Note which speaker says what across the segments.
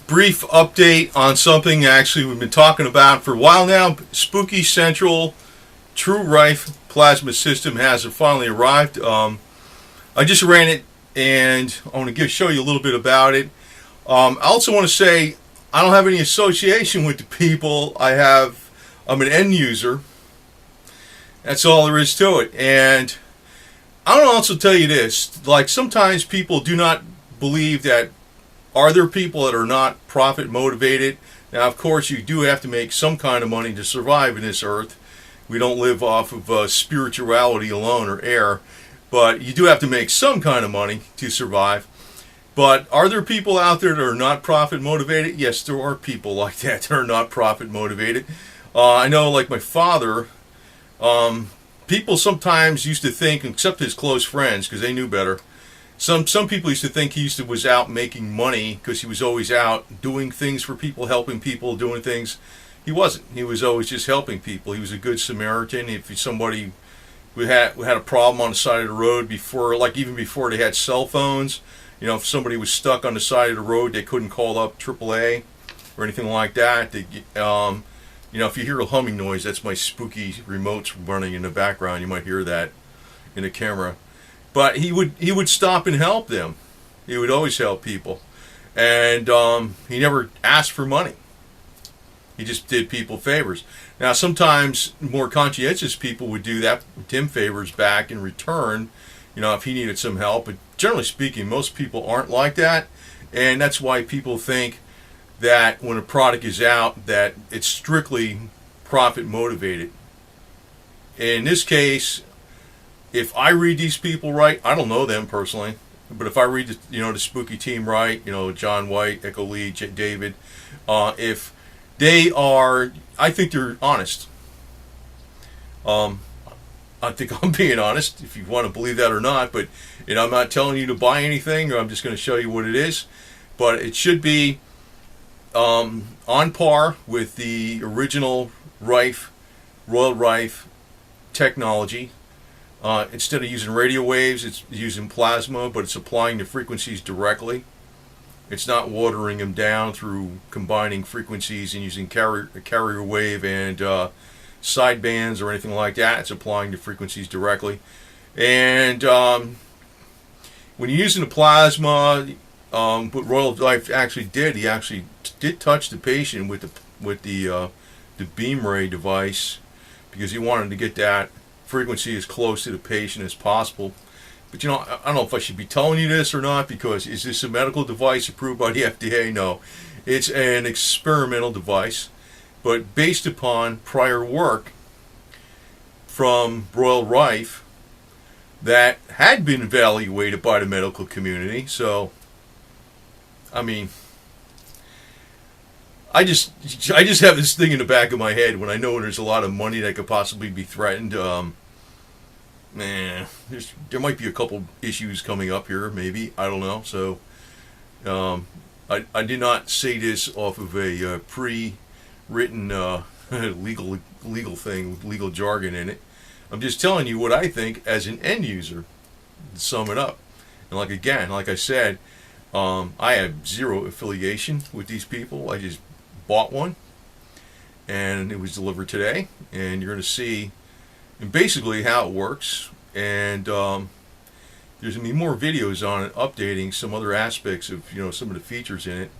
Speaker 1: Brief update on something actually we've been talking about for a while now. Spooky Central Rife plasma system has finally arrived. I just ran it and I want to show you a little bit about it. I also want to say I don't have any association with the people. I'm an end user. That's all there is to it. And I want to also tell you this, like sometimes people do not believe that. Are there people that are not profit motivated? Now, of course, you do have to make some kind of money to survive in this earth. We don't live off of spirituality alone or air, but you do have to make some kind of money to survive. But are there people out there that are not profit motivated? Yes, there are people like that are not profit motivated. I know, like my father, people sometimes used to think, except his close friends, because they knew better. Some people used to think he was out making money because he was always out doing things for people, helping people, doing things. He wasn't. He was always just helping people. He was a good Samaritan. If somebody had a problem on the side of the road before, like even before they had cell phones, if somebody was stuck on the side of the road, they couldn't call up AAA or anything like that. If you hear a humming noise, that's my spooky remotes running in the background. You might hear that in the camera. But he would stop and help them. He would always help people. And he never asked for money. He just did people favors. Now, sometimes more conscientious people would do that, Tim favors back in return, if he needed some help. But generally speaking, most people aren't like that. And that's why people think that when a product is out, that it's strictly profit motivated. In this case, if I read these people right, I don't know them personally, but if I read the Spooky team right, John White, Echo Lee, David, if they are, I think they're honest. I think I'm being honest, if you want to believe that or not, but I'm not telling you to buy anything, or I'm just going to show you what it is, but it should be on par with the original Rife, Royal Rife technology. Instead of using radio waves, it's using plasma, but it's applying the frequencies directly. It's not watering them down through combining frequencies and using carrier wave and sidebands or anything like that. It's applying the frequencies directly. And when you're using the plasma, what Royal Rife actually did, he actually did touch the patient with the beam ray device because he wanted to get that frequency as close to the patient as possible. But I don't know if I should be telling you this or not, because is this a medical device approved by the FDA? No. It's an experimental device, but based upon prior work from Royal Rife that had been evaluated by the medical community. So, I mean, I just have this thing in the back of my head when I know there's a lot of money that could possibly be threatened. There might be a couple issues coming up here, maybe. I don't know. So, I did not say this off of a pre-written legal thing with legal jargon in it. I'm just telling you what I think as an end user. To sum it up, and like I said, I have zero affiliation with these people. I just bought one, and it was delivered today, and you're going to see basically how it works, and there's going to be more videos on it updating some other aspects of some of the features in it.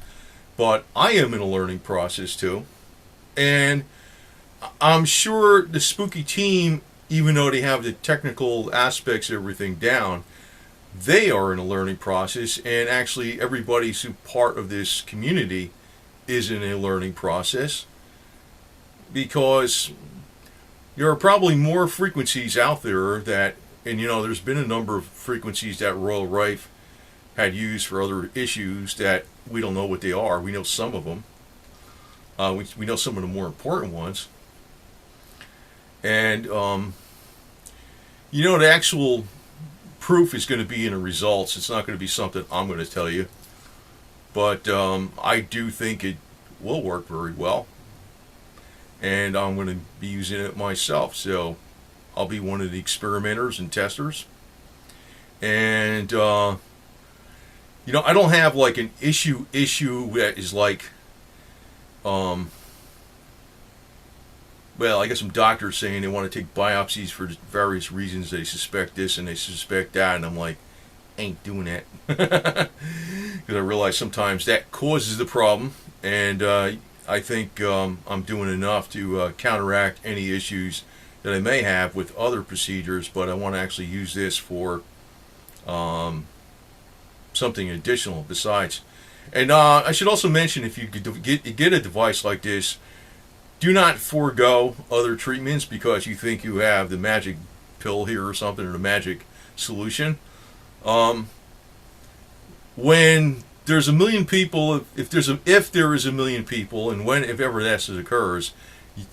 Speaker 1: But I am in a learning process too, and I'm sure the Spooky team, even though they have the technical aspects of everything down, they are in a learning process, and actually everybody who's part of this community is in a learning process, because there are probably more frequencies out there that, and there's been a number of frequencies that Royal Rife had used for other issues that we don't know what they are. We know some of them. We know some of the more important ones. And, the actual proof is going to be in the results. It's not going to be something I'm going to tell you. But I do think it will work very well. And I'm going to be using it myself. So I'll be one of the experimenters and testers. And I don't have like an issue that is like, well, I got some doctors saying they want to take biopsies for various reasons. They suspect this and they suspect that, and I'm like, ain't doing that. Because I realize sometimes that causes the problem, and I think I'm doing enough to counteract any issues that I may have with other procedures, but I want to actually use this for something additional besides. And I should also mention, if you get a device like this, do not forego other treatments because you think you have the magic pill here or something, or the magic solution. When there's a million people, if there is a million people, and if ever that occurs,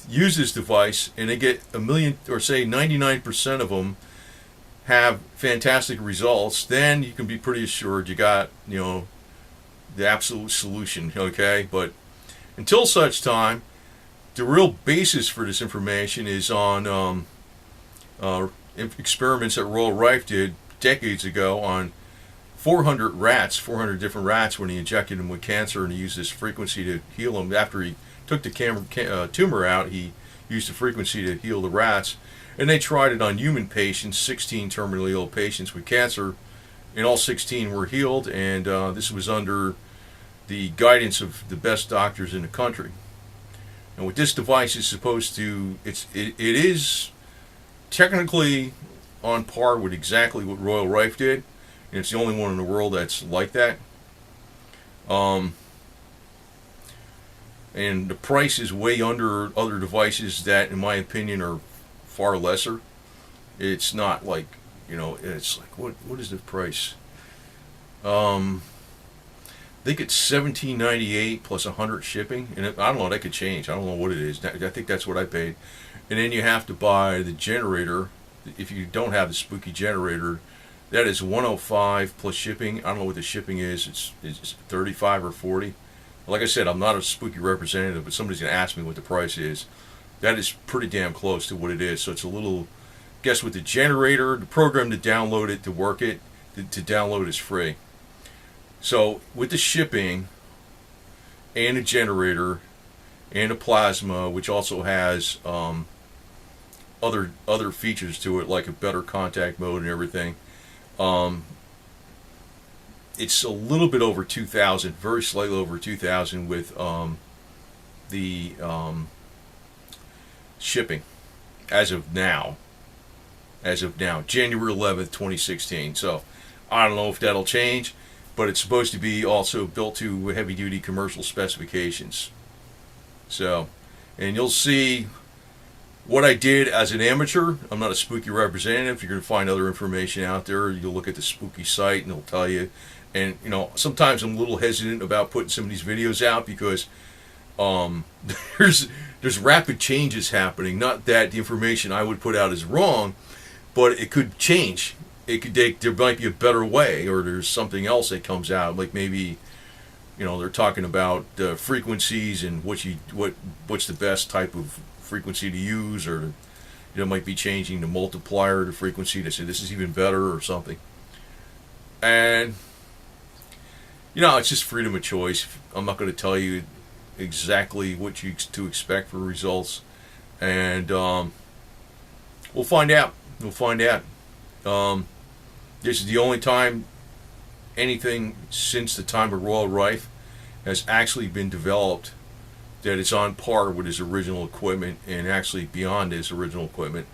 Speaker 1: use this device, and they get a million, or say 99% of them have fantastic results, then you can be pretty assured you got, the absolute solution, okay? But until such time, the real basis for this information is on experiments that Royal Rife did decades ago on 400 different rats, when he injected them with cancer, and he used this frequency to heal them. After he took the tumor out, he used the frequency to heal the rats. And they tried it on human patients, 16 terminally ill patients with cancer, and all 16 were healed, and this was under the guidance of the best doctors in the country. And what this device is supposed to, it is technically on par with exactly what Royal Rife did, and it's the only one in the world that's like that. And the price is way under other devices that, in my opinion, are far lesser. It's not like, it's like, what is the price? I think it's $17.98 plus 100 shipping, and I don't know, that could change. I don't know what it is. I think that's what I paid. And then you have to buy the generator. If you don't have the Spooky generator, that is $105 plus shipping. I don't know what the shipping is. It's $35 or $40. Like I said, I'm not a Spooky representative, but somebody's going to ask me what the price is. That is pretty damn close to what it is. So it's a little, guess with the generator, the program to download it, to work it, to download is free. So with the shipping and the generator and the plasma, which also has other features to it, like a better contact mode and everything, it's a little bit over 2,000, very slightly over 2,000 with the shipping as of now, January 11th, 2016. So I don't know if that'll change, but it's supposed to be also built to heavy-duty commercial specifications. So, and you'll see what I did as an amateur. I'm not a Spooky representative. You're going to find other information out there. You'll look at the Spooky site and it'll tell you. And, sometimes I'm a little hesitant about putting some of these videos out because there's rapid changes happening. Not that the information I would put out is wrong, but it could change. There might be a better way, or there's something else that comes out. Like maybe, they're talking about frequencies and what's the best type of frequency to use, or might be changing the multiplier, the frequency to say this is even better or something. And it's just freedom of choice. I'm not going to tell you exactly what to expect for results, and we'll find out. This is the only time anything since the time of Royal Rife has actually been developed that it's on par with his original equipment, and actually beyond his original equipment.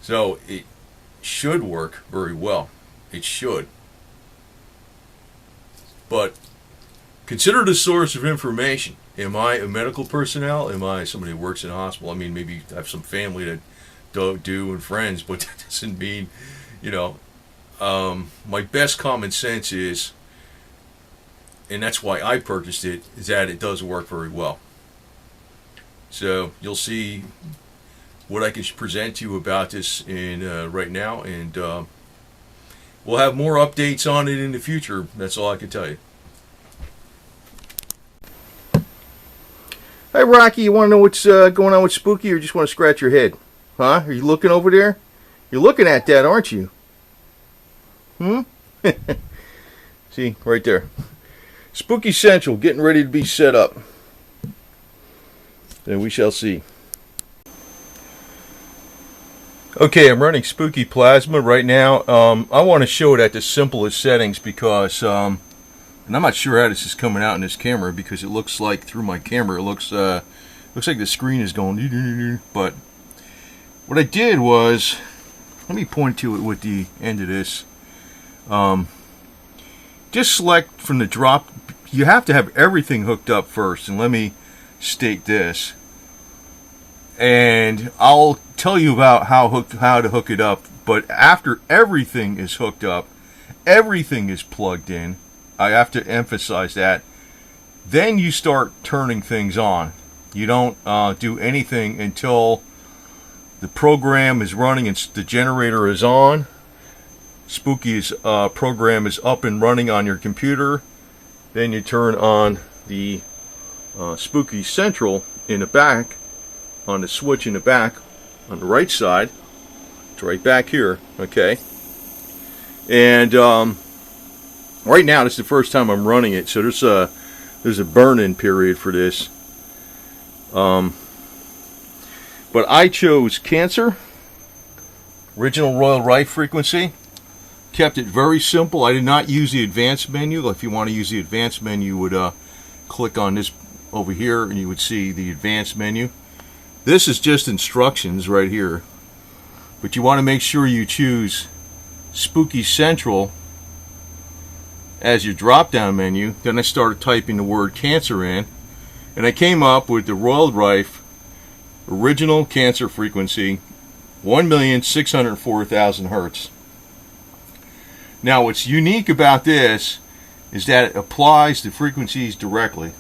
Speaker 1: So it should work very well. It should. But consider the source of information. Am I a medical personnel? Am I somebody who works in a hospital? I mean, maybe I have some family that do and friends, but that doesn't mean, my best common sense is, and that's why I purchased it, is that it does work very well. So you'll see what I can present to you about this right now, and we'll have more updates on it in the future. That's all I can tell you.
Speaker 2: Hey, Rocky, you want to know what's going on with Spooky, or just want to scratch your head? Huh? Are you looking over there? You're looking at that, aren't you? See, right there. Spooky Central getting ready to be set up. And we shall see. Okay, I'm running Spooky Plasma right now. I want to show it at the simplest settings because, and I'm not sure how this is coming out in this camera because it looks like through my camera it looks like the screen is going. But what I did was, let me point to it with the end of this. Just select from the drop. You have to have everything hooked up first, and let me state this. And I'll tell you about how to hook it up. But after everything is hooked up, everything is plugged in, I have to emphasize that, then you start turning things on. You don't do anything until the program is running and the generator is on. Spooky's program is up and running on your computer. Then you turn on the Spooky Central in the back, on the switch in the back on the right side. It's right back here, okay? And right now this is the first time I'm running it, so there's a burn-in period for this. But I chose Cancer, original Royal Rife frequency. Kept it very simple. I did not use the advanced menu. If you want to use the advanced menu, you would click on this over here and you would see the advanced menu. This is just instructions right here. But you want to make sure you choose Spooky Central as your drop-down menu. Then I started typing the word Cancer in, and I came up with the Royal Rife original Cancer frequency, 1,604,000 hertz. Now what's unique about this is that it applies the frequencies directly.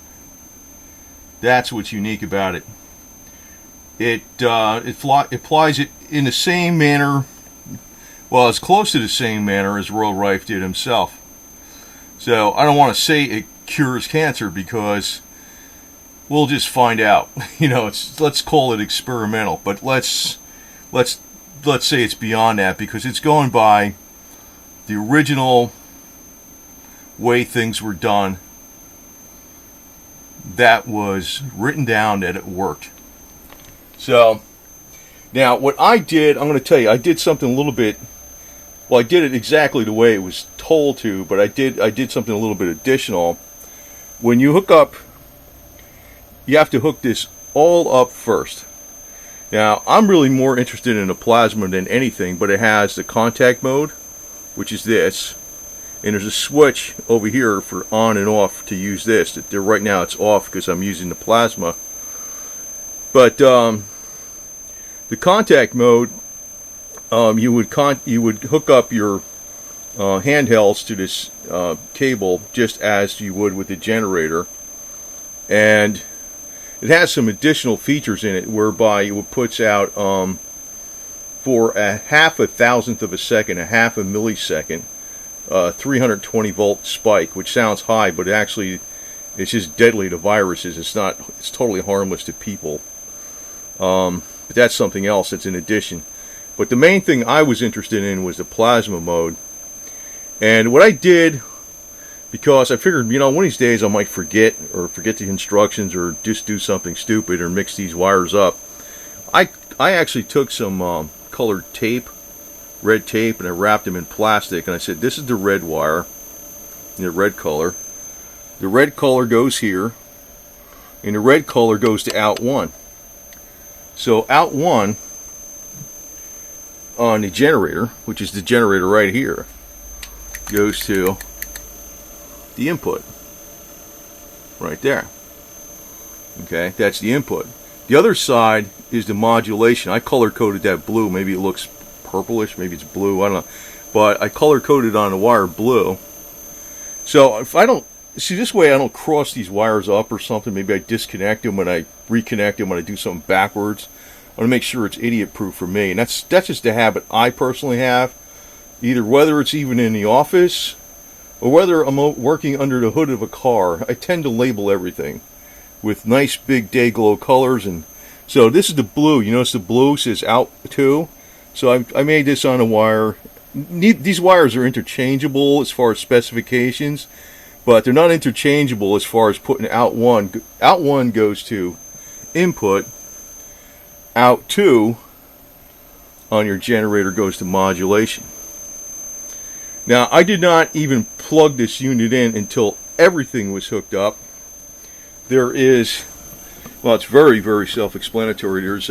Speaker 2: That's what's unique about it. It applies it in the same manner, well, as close to the same manner as Royal Rife did himself. So I don't want to say it cures cancer because we'll just find out. You know, let's call it experimental, but let's say it's beyond that because it's going by the original way things were done. That was written down that it worked. So now what I did, I'm going to tell you, I did something a little bit, well, I did it exactly the way it was told to, but I did something a little bit additional. When you hook up, you have to hook this all up first. Now I'm really more interested in the plasma than anything, but it has the contact mode, which is this, and there's a switch over here for on and off to use this. Right now it's off because I'm using the plasma. But the contact mode, you would hook up your handhelds to this cable just as you would with the generator, and it has some additional features in it whereby it puts out for a half a thousandth of a second, a half a millisecond, 320 volt spike, which sounds high, but actually it's just deadly to viruses. It's totally harmless to people. But that's something else that's in addition. But the main thing I was interested in was the plasma mode. And what I did, because I figured, you know, one of these days I might forget the instructions or just do something stupid or mix these wires up, I actually took some colored tape, red tape, and I wrapped them in plastic, and I said, this is the red wire, in the red color. The red color goes here, and the red color goes to out 1. So out 1 on the generator, which is the generator right here, goes to the input right there. Okay, that's the input. The other side is the modulation. I color coded that blue. Maybe it looks purplish, maybe it's blue, I don't know, but I color coded on the wire blue. So if I don't see, this way I don't cross these wires up or something. Maybe I disconnect them and I reconnect them when I do something backwards. I want to make sure it's idiot proof for me, and that's just a habit I personally have. Either whether it's even in the office or whether I'm working under the hood of a car, I tend to label everything with nice big day glow colors. And so this is the blue. You notice the blue says out 2. So I made this on a wire these wires are interchangeable as far as specifications, but they're not interchangeable as far as putting out one. Out one goes to input, out two on your generator goes to modulation. Now, I did not even plug this unit in until everything was hooked up. There is, well, it's very, very self-explanatory. There's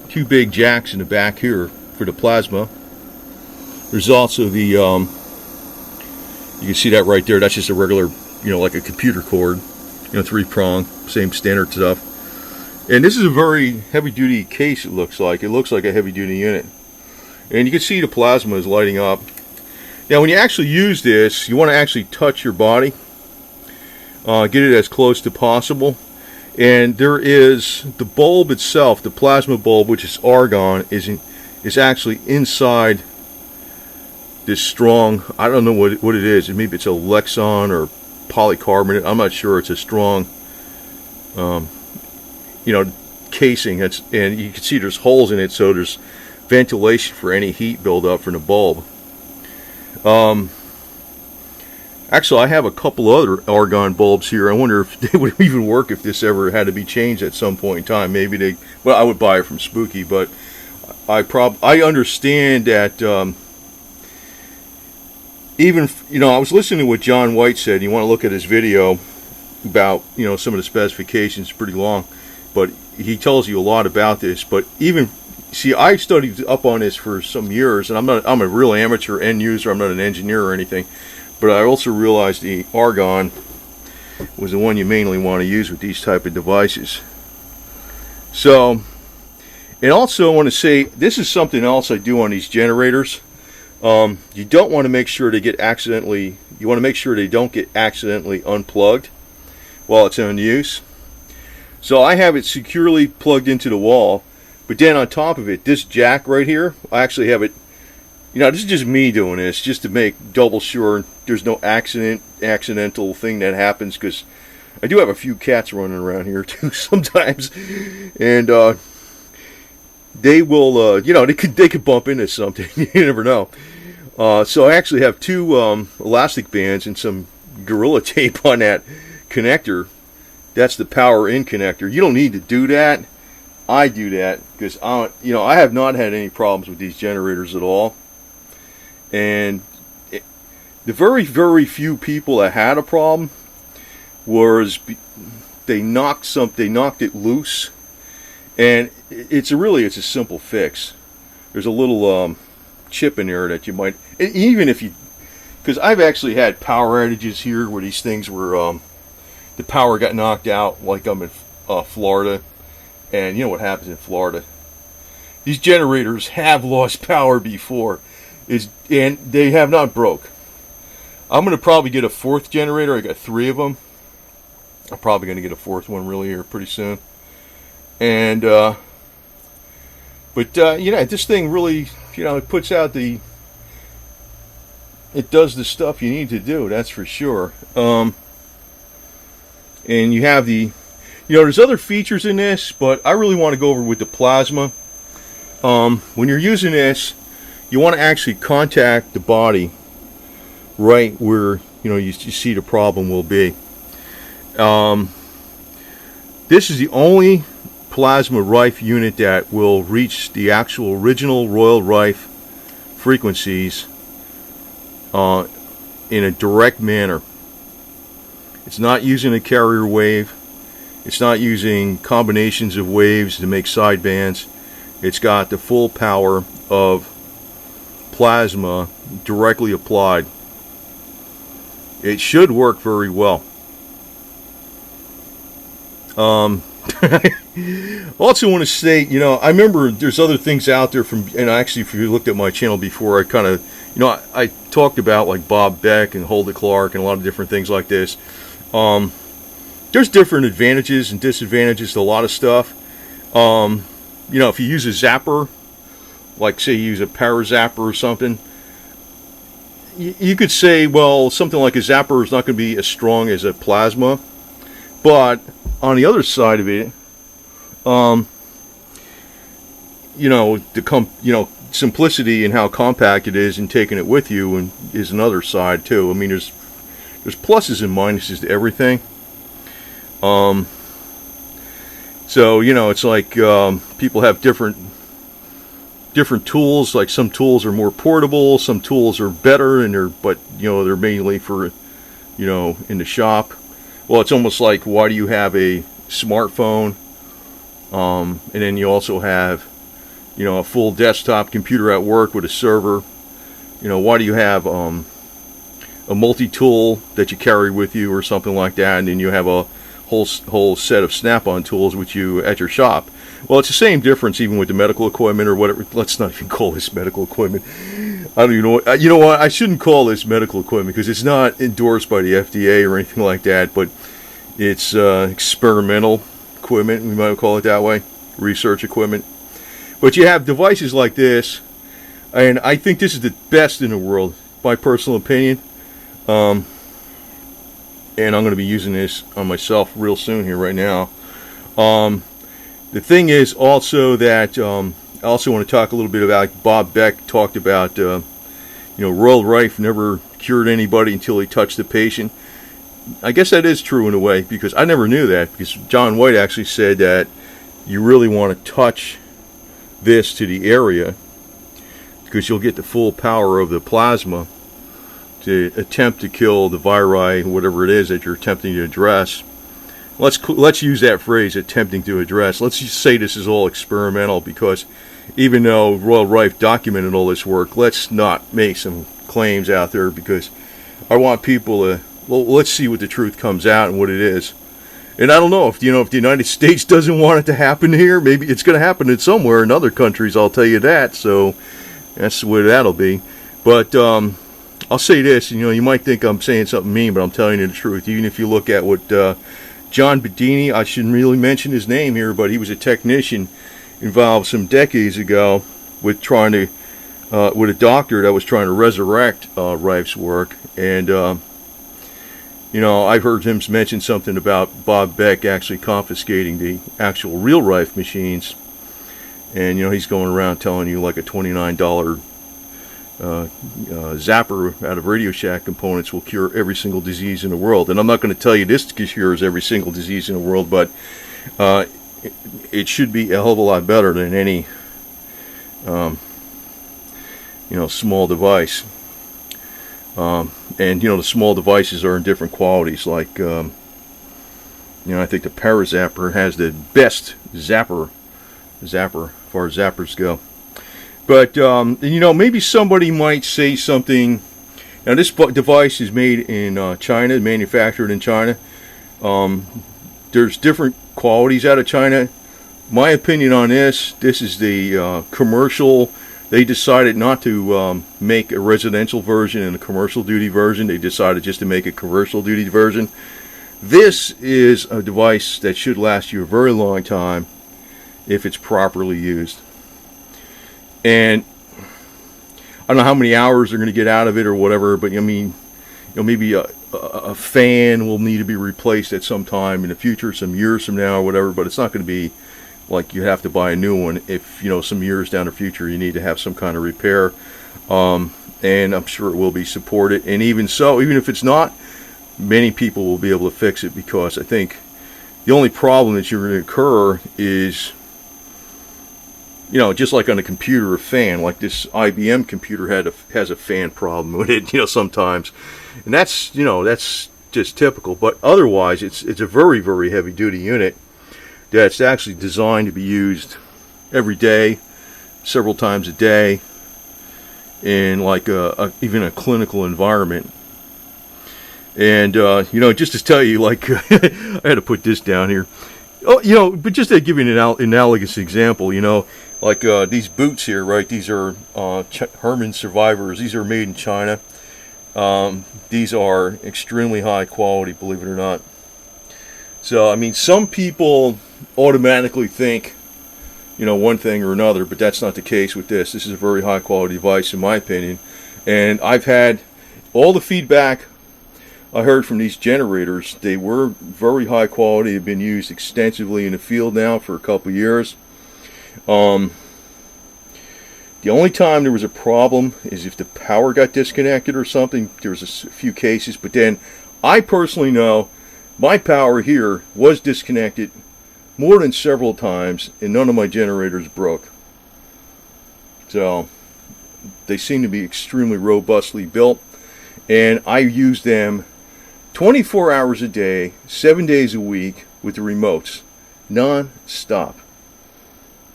Speaker 2: two big jacks in the back here for the plasma. There's also the, you can see that right there. That's just a regular, like a computer cord, 3-prong, same standard stuff. And this is a very heavy-duty case, it looks like. It looks like a heavy-duty unit. And you can see the plasma is lighting up. Now, when you actually use this, you want to actually touch your body. Get it as close to possible. And there is the bulb itself, the plasma bulb, which is argon, is actually inside this strong, I don't know what it is. Maybe it's a Lexon or polycarbonate. I'm not sure. It's a strong, casing. And you can see there's holes in it, so there's ventilation for any heat buildup from the bulb. Actually, I have a couple other argon bulbs here. I wonder if they would even work if this ever had to be changed at some point in time. Maybe I would buy it from Spooky, but I understand that even, I was listening to what John White said. You want to look at his video about, some of the specifications, pretty long, but he tells you a lot about this. But even, see, I studied up on this for some years, and I'm a real amateur end user. I'm not an engineer or anything. But I also realized the argon was the one you mainly want to use with these type of devices. So, and also I want to say, this is something else I do on these generators. You don't want to make sure they you want to make sure they don't get accidentally unplugged while it's in use. So I have it securely plugged into the wall, but then on top of it, this jack right here, I actually have it, this is just me doing this, just to make double sure there's no accidental thing that happens, because I do have a few cats running around here too sometimes, and they will, they could bump into something. You never know. So I actually have two elastic bands and some Gorilla Tape on that connector. That's the power in connector. You don't need to do that. I do that because I have not had any problems with these generators at all. And the very, very few people that had a problem was they knocked it loose, and it's a simple fix. There's a little chip in there that you might, even if you, because I've actually had power outages here where these things were the power got knocked out, like I'm in Florida, and you know what happens in Florida. These generators have lost power before. And they have not broke. I'm going to probably get a fourth generator. I got 3 of them. I'm probably going to get a fourth one really here pretty soon. And this thing really, it puts out it does the stuff you need to do, that's for sure. And you have there's other features in this, but I really want to go over with the plasma. When you're using this, you want to actually contact the body right where you see the problem will be. This is the only plasma Rife unit that will reach the actual original Royal Rife frequencies in a direct manner. It's not using a carrier wave. It's not using combinations of waves to make sidebands. It's got the full power of plasma directly applied. It should work very well. Also want to say, I remember there's other things out there and actually if you looked at my channel before, I kind of, I talked about like Bob Beck and Hulda Clark and a lot of different things like this. There's different advantages and disadvantages to a lot of stuff. If you use a zapper, like say you use a power zapper or something, you could say, well, something like a zapper is not going to be as strong as a plasma. But on the other simplicity and how compact it is and taking it with you and is another side too. I mean, there's pluses and minuses to everything. So it's like people have different tools. Like some tools are more portable, some tools are better, but they're mainly for in the shop. Well, it's almost like, why do you have a smartphone, and then you also have a full desktop computer at work with a server? Why do you have a multi-tool that you carry with you or something like that, and then you have a whole set of snap-on tools with you at your shop? Well, it's the same difference even with the medical equipment or whatever. Let's not even call this medical equipment. I don't even know. You know what? I shouldn't call this medical equipment because it's not endorsed by the FDA or anything like that, but it's experimental equipment, we might call it that way, research equipment. But you have devices like this, and I think this is the best in the world, my personal opinion. And I'm going to be using this on myself real soon here right now. The thing is also that I also want to talk a little bit about, Bob Beck talked about, Royal Rife never cured anybody until he touched the patient. I guess that is true in a way, because I never knew that, because John White actually said that you really want to touch this to the area because you'll get the full power of the plasma to attempt to kill the viri, whatever it is that you're attempting to address. Let's use that phrase, attempting to address. Let's just say this is all experimental, because even though Royal Rife documented all this work, let's not make some claims out there, because I want people to, well, let's see what the truth comes out and what it is. And I don't know if the United States doesn't want it to happen here, maybe it's going to happen in somewhere in other countries, I'll tell you that. So that's the way that'll be. But I'll say this, you might think I'm saying something mean, but I'm telling you the truth. Even if you look at what John Bedini, I shouldn't really mention his name here, but he was a technician involved some decades ago with trying to, with a doctor that was trying to resurrect Rife's work. And, I've heard him mention something about Bob Beck actually confiscating the actual real Rife machines. And, he's going around telling you like a $29 zapper out of Radio Shack components will cure every single disease in the world. And I'm not going to tell you this cures every single disease in the world, but it should be a hell of a lot better than any small device. And the small devices are in different qualities. Like I think the Parazapper has the best zapper as far as zappers go. But, maybe somebody might say something. Now, this device is made in China, manufactured in China. There's different qualities out of China. My opinion on this is the commercial. They decided not to make a residential version and a commercial duty version. They decided just to make a commercial duty version. This is a device that should last you a very long time if it's properly used. And I don't know how many hours they're going to get out of it or whatever, but maybe a fan will need to be replaced at some time in the future, some years from now or whatever, but it's not going to be like you have to buy a new one if, some years down the future you need to have some kind of repair. And I'm sure it will be supported. And even so, even if it's not, many people will be able to fix it, because I think the only problem that you're going to incur is, just like on a computer, a fan, like this IBM computer has a fan problem with it, sometimes. And that's just typical. But otherwise, it's a very, very heavy duty unit that's actually designed to be used every day, several times a day, in like even a clinical environment. And, just to tell you, like, I had to put this down here. Oh, but just to give you an analogous example, like these boots here, right? These are Herman Survivors. These are made in China. These are extremely high quality, believe it or not. So, some people automatically think, one thing or another, but that's not the case with this. This is a very high quality device, in my opinion. And I've had all the feedback I heard from these generators. They were very high quality. They've been used extensively in the field now for a couple years. The only time there was a problem is if the power got disconnected or something. There was a few cases, but then I personally know my power here was disconnected more than several times, and none of my generators broke. So they seem to be extremely robustly built, and I use them 24 hours a day, 7 days a week with the remotes, non-stop.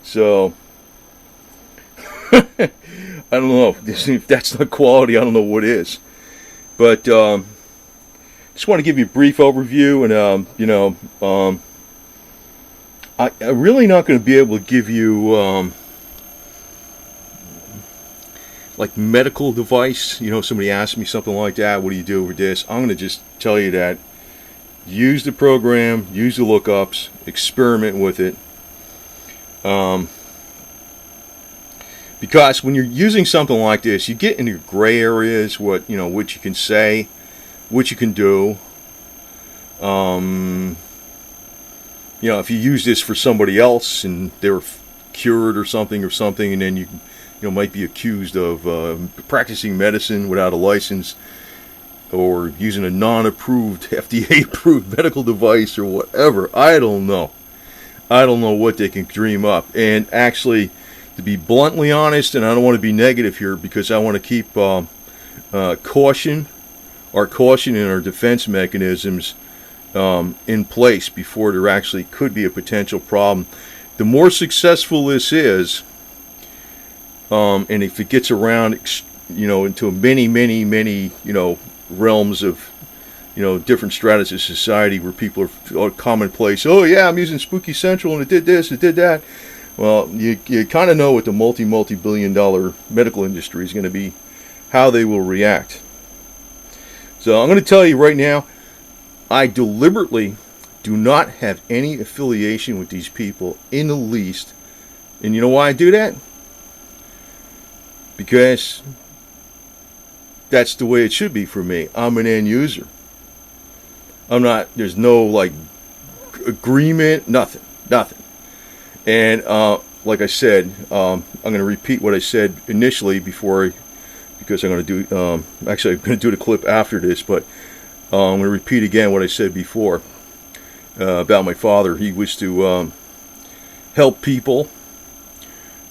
Speaker 2: So I don't know if that's not quality. I don't know what is, but just want to give you a brief overview, and I'm really not going to be able to give you like medical device. Somebody asked me something like that. What do you do with this? I'm going to just tell you that use the program, use the lookups, experiment with it. Because when you're using something like this, you get into gray areas. What you can say, what you can do. If you use this for somebody else and they're cured or something, and then you might be accused of practicing medicine without a license, or using a non-approved, FDA-approved medical device or whatever. I don't know what they can dream up. And actually, to be bluntly honest, and I don't want to be negative here because I want to keep caution and our defense mechanisms in place before there actually could be a potential problem. The more successful this is, and if it gets around, into many, realms of, different stratas of society where people are commonplace. Oh yeah, I'm using Spooky Central and it did this, it did that. Well, you kind of know what the multi-billion-dollar medical industry is going to be, how they will react. So I'm going to tell you right now, I deliberately do not have any affiliation with these people in the least. And you know why I do that? Because that's the way it should be for me. I'm an end user. There's no agreement, nothing. And like I said, I'm going to repeat what I said initially because I'm going to do, actually I'm going to do the clip after this, but I'm going to repeat again what I said before about my father. He was to help people,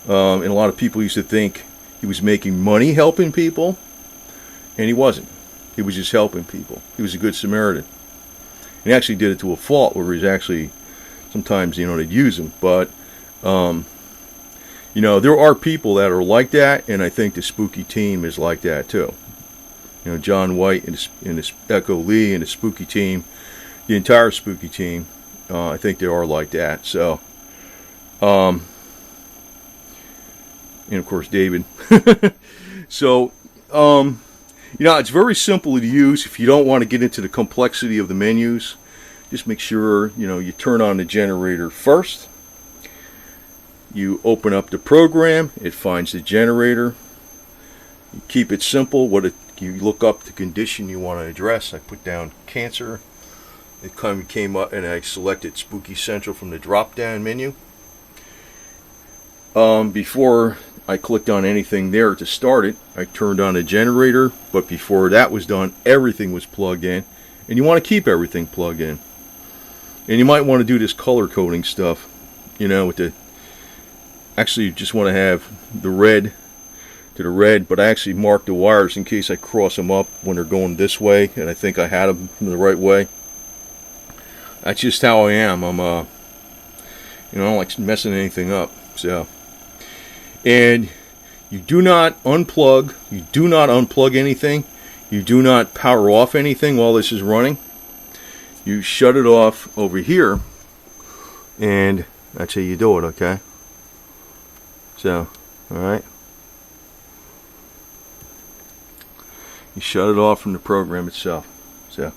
Speaker 2: and a lot of people used to think he was making money helping people, and he wasn't. He was just helping people. He was a good Samaritan. And he actually did it to a fault where he's actually, sometimes, they'd use him. But, there are people that are like that, and I think the Spooky team is like that too. John White and his Echo Lee and the Spooky team, the entire Spooky team, I think they are like that. So, and of course David. So, it's very simple to use. If you don't want to get into the complexity of the menus, just make sure you turn on the generator first. You open up the program, it finds the generator. You keep it simple. You look up the condition you want to address. I put down cancer. It kind of came up, and I selected Spooky Central from the drop-down menu. Before I clicked on anything there to start it, I turned on the generator, but before that was done, everything was plugged in, and you want to keep everything plugged in. And you might want to do this color coding stuff, actually you just want to have the red to the red, but I actually marked the wires in case I cross them up when they're going this way, and I think I had them the right way. That's just how I am. I'm I don't like messing anything up. So, and you do not unplug anything. You do not power off anything while this is running. You shut it off over here, and that's how you do it, okay? So, alright. You shut it off from the program itself. So